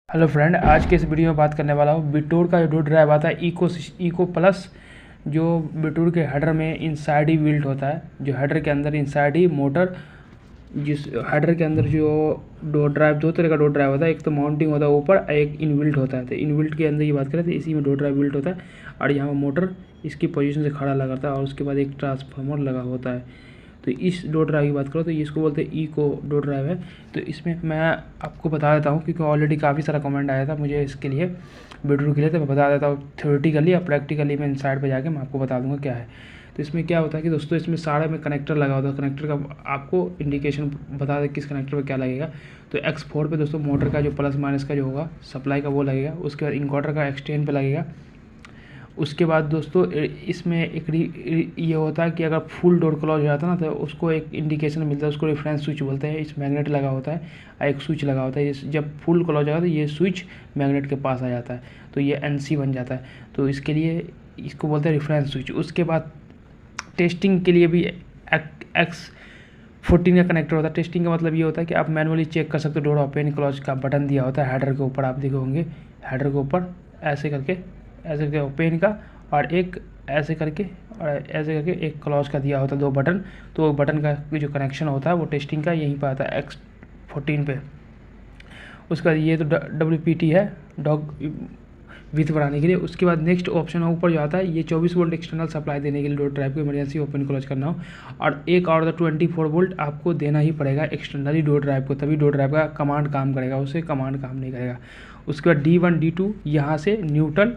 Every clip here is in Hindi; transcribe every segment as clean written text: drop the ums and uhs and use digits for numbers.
हेलो फ्रेंड, आज के इस वीडियो में बात करने वाला हूँ बिटूर का जो डोर ड्राइव आता है इको प्लस, जो बिटूर के हेडर में इनसाइड ही बिल्ट होता है। जो हेडर के अंदर इनसाइड ही मोटर, जिस हेडर के अंदर जो डोर ड्राइव, दो तरह का डोर ड्राइव होता है, एक तो माउंटिंग होता है ऊपर, एक इनबिल्ट होता है। तो इनबिल्ट के अंदर ये बात करें तो इसी में डोर ड्राइव बिल्ट होता है और यहाँ मोटर इसकी पोजीशन से खड़ा लगा रहता है और उसके बाद एक ट्रांसफार्मर लगा होता है। तो इस डोर ड्राइव की बात करो तो इसको बोलते हैं इको डोर ड्राइव है। तो इसमें मैं आपको बता देता हूँ क्योंकि ऑलरेडी काफ़ी सारा कमेंट आया था मुझे इसके लिए, वीडियो के लिए, तो मैं बता देता हूँ थ्योरेटिकली या प्रैक्टिकली। मैं साइड पे जाके मैं आपको बता दूंगा क्या है। तो इसमें क्या होता है कि दोस्तों, इसमें सारे में कनेक्टर लगा होता है। कनेक्टर का आपको इंडिकेशन बता दें किस कनेक्टर पर क्या लगेगा। तो X4 पे दोस्तों मोटर का जो प्लस माइनस का जो होगा सप्लाई का वो लगेगा। उसके बाद इन्वर्टर का X10 पे लगेगा। उसके बाद दोस्तों इसमें एक ये होता है कि अगर फुल डोर क्लोज हो जाता है ना तो उसको एक इंडिकेशन मिलता है, उसको रेफरेंस स्विच बोलते हैं। इस मैग्नेट लगा होता है और एक स्विच लगा होता है। जब फुल क्लोज हो जाता है तो ये स्विच मैग्नेट के पास आ जाता है, तो ये NC बन जाता है। तो इसके लिए इसको बोलते हैं रेफरेंस स्विच। उसके बाद टेस्टिंग के लिए भी X14 का कनेक्टर होता है। टेस्टिंग का मतलब ये होता है कि आप मैनुअली चेक कर सकते हो। डोर ओपन क्लोज का बटन दिया होता है हेडर के ऊपर, आप देखे होंगे हेडर के ऊपर ऐसे करके ओपन का, और एक ऐसे करके और ऐसे करके एक क्लॉज का दिया होता है, दो बटन। तो बटन का जो कनेक्शन होता है वो टेस्टिंग का यहीं पर आता है X14 पे। उसका ये तो WPT है, डॉग विथ बनाने के लिए। उसके बाद नेक्स्ट ऑप्शन है ऊपर जो आता है, ये 24 वोल्ट एक्सटर्नल सप्लाई देने के लिए डोर ड्राइव को इमरजेंसी ओपन क्लोज करना हो, और एक और 24 वोल्ट आपको देना ही पड़ेगा एक्सटर्नली डोर ड्राइव को, तभी डोर ड्राइव का कमांड काम करेगा, उससे कमांड काम नहीं करेगा। उसके बाद D1 D2 यहाँ से न्यूट्रल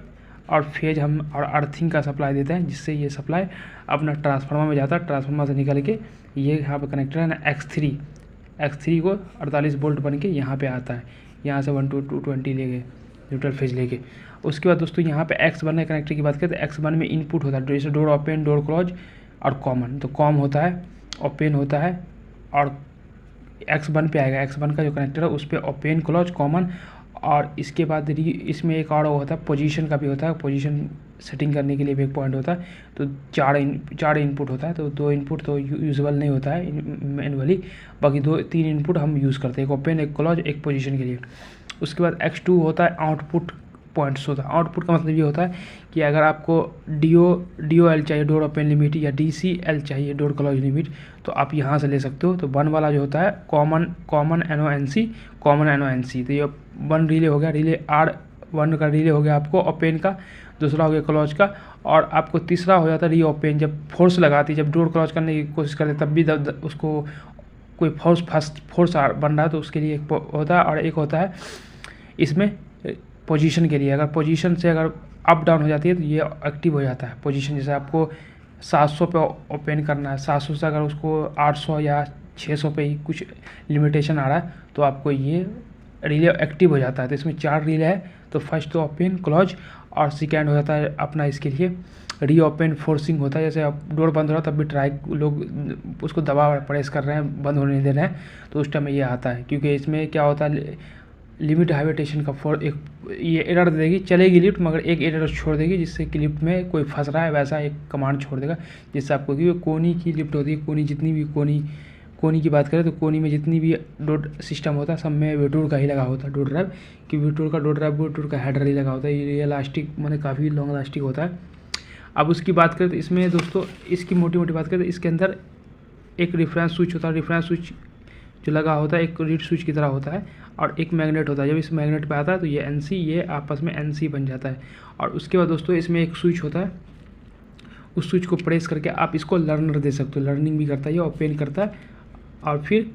और फेज हम और अर्थिंग का सप्लाई देते हैं, जिससे ये सप्लाई अपना ट्रांसफार्मर में जाता है। ट्रांसफार्मर से निकल के ये यहाँ पे कनेक्टर है ना X3 को 48 वोल्ट बन के यहाँ पे आता है। यहाँ से 1 to 220 लेके न्यूट्रल फेज लेके। उसके बाद दोस्तों यहाँ पे X1 कनेक्टर की बात करें तो X1 में इनपुट होता है, जैसे डोर ओपन, डोर क्लोज और कॉमन। तो कॉम होता है, ओपन होता है, और X1 पे आएगा। X1 का जो कनेक्टर है उस पर ओपन, क्लोज, कॉमन। और इसके बाद इसमें एक और होता है पोजीशन का भी होता है। पोजीशन सेटिंग करने के लिए भी एक पॉइंट होता है। तो चार इनपुट होता है। तो दो इनपुट तो यूजुअल नहीं होता है मैनुअली, बाकी 3 इनपुट हम यूज़ करते हैं, एक ओपन, एक क्लोज, एक पोजीशन के लिए। उसके बाद X2 होता है आउटपुट पॉइंट्स होता है। आउटपुट का मतलब ये होता है कि अगर आपको DOL चाहिए, डोर ओपन लिमिट, या DCL चाहिए, डोर क्लोज लिमिट, तो आप यहाँ से ले सकते हो। तो 1 वाला जो होता है कॉमन NONC। तो ये 1 रिले हो गया, रिले R1 का रिले हो गया आपको ओपन का, दूसरा हो गया क्लोज का, और आपको तीसरा हो जाता है री ओपन। जब फोर्स लगाती है, जब डोर क्लोज करने की कोशिश करते तब भी उसको कोई फोर्स बन रहा है तो उसके लिए एक होता है। और एक होता है इसमें पोजीशन के लिए, अगर पोजीशन से अगर अप डाउन हो जाती है तो ये एक्टिव हो जाता है पोजीशन। जैसे आपको 700 पे ओपन करना है, 700 से अगर उसको 800 या 600 पे ही कुछ लिमिटेशन आ रहा है तो आपको ये रिले एक्टिव हो जाता है। तो इसमें 4 रिले है। तो फर्स्ट तो ओपन, क्लोज, और सेकेंड हो जाता है अपना इसके लिए री ओपन फोर्सिंग होता है। जैसे आप डोर बंद हो रहा है तब भी ट्राई लोग उसको दबा प्रेस कर रहे हैं, बंद होने नहीं दे रहे हैं, तो उस टाइम में ये आता है। क्योंकि इसमें क्या होता है, लिमिट हाइवेटेशन का ये एरर देगी, चलेगी लिफ्ट मगर एक एरर छोड़ देगी, जिससे कि लिफ्ट में कोई फंस रहा है वैसा एक कमांड छोड़ देगा, जिससे आपको, क्योंकि कोनी की लिफ्ट होती है, कोनी जितनी भी कोनी की बात करें तो कोनी में जितनी भी डोर सिस्टम होता है सब में विटूर का ही लगा होता है डोर ड्राइव, कि विटूर का हेडर ही लगा होता है। ये इलास्टिक मैंने काफ़ी लॉन्ग इलास्टिक होता है। अब उसकी बात करें तो इसमें दोस्तों, इसकी मोटी बात करें तो इसके अंदर एक रेफरेंस स्विच होता है। रेफरेंस स्विच जो लगा होता है एक रीड स्विच की तरह होता है, और एक मैग्नेट होता है। जब इस मैग्नेट पे आता है तो ये NC, ये आपस में NC बन जाता है। और उसके बाद दोस्तों इसमें एक स्विच होता है, उस स्विच को प्रेस करके आप इसको लर्नर दे सकते हो। लर्निंग भी करता है, ये ओपन करता है और फिर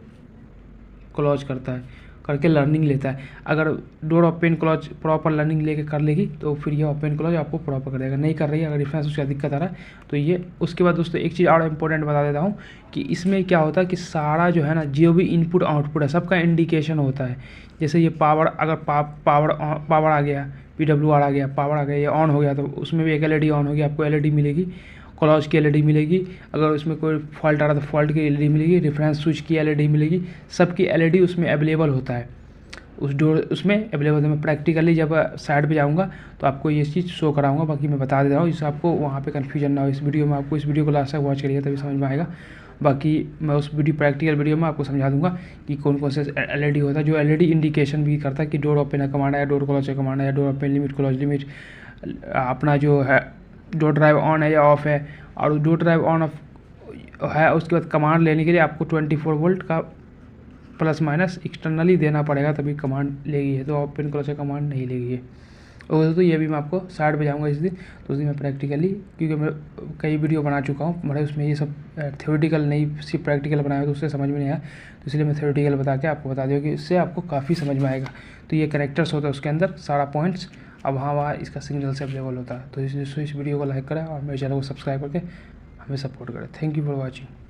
क्लोज करता है, करके लर्निंग लेता है। अगर door open close proper learning लेके कर लेगी तो फिर ये ओपन क्लोज आपको प्रॉपर कर देगा। नहीं कर रही है, अगर रेफरेंस उसका दिक्कत आ रहा है तो ये। उसके बाद दोस्तों एक चीज़ और इम्पोर्टेंट बता देता हूँ कि इसमें क्या होता है कि सारा जो है ना, जो भी इनपुट आउटपुट है सबका इंडिकेशन होता है। जैसे ये पावर, अगर पावर आ गया, PWR आ गया, पावर आ गया, ये ऑन हो गया, तो उसमें भी एक LED ऑन होगी, आपको LED मिलेगी, क्लोज की LED मिलेगी। अगर उसमें कोई फॉल्ट आ रहा है तो फॉल्ट की LED मिलेगी, रेफरेंस स्विच की LED मिलेगी, सबकी LED उसमें अवेलेबल होता है, उस डोर उसमें अवेलेबल है। मैं प्रैक्टिकली जब साइड पे जाऊंगा तो आपको ये चीज़ शो कराऊंगा, बाकी मैं बता दे रहा हूँ जिससे आपको वहाँ पे कन्फ्यूजन ना हो। इस वीडियो में आपको इस वीडियो को लास्ट तक वॉच करिएगा तभी समझ में आएगा। बाकी मैं उस प्रैक्टिकल वीडियो में आपको समझा दूंगा कि कौन कौन से LED होता है, जो LED इंडिकेशन भी करता है कि डोर ओपन कमांड है, डोर क्लोज कमांड है, door open limit close limit, अपना जो है डोर ड्राइव ऑन है या ऑफ है। और डोर ड्राइव ऑन ऑफ है उसके बाद कमांड लेने के लिए आपको 24 वोल्ट का प्लस माइनस एक्सटर्नली देना पड़ेगा, तभी कमांड लेगी है, तो ओपन क्लोज का कमांड नहीं लेगी है। और दोस्तों ये भी मैं आपको साइड पे जाऊँगा इस दिन, तो उस दिन मैं प्रैक्टिकली, क्योंकि मैं कई वीडियो बना चुका हूँ, मेरे उसमें ये सब थ्योरेटिकल नहीं सिर्फ प्रैक्टिकल बनाया, तो उससे समझ में नहीं आया, तो इसलिए मैं थ्योरेटिकल बता के आपको बता दूँ कि इससे आपको काफ़ी समझ में आएगा। तो ये करेक्टर्स होता है उसके अंदर सारा पॉइंट्स, अब वहाँ इसका सिग्नल से अवेलेबल होता है। तो इस वीडियो को लाइक करें और मेरे चैनल को सब्सक्राइब करके हमें सपोर्ट करें। Thank you for watching.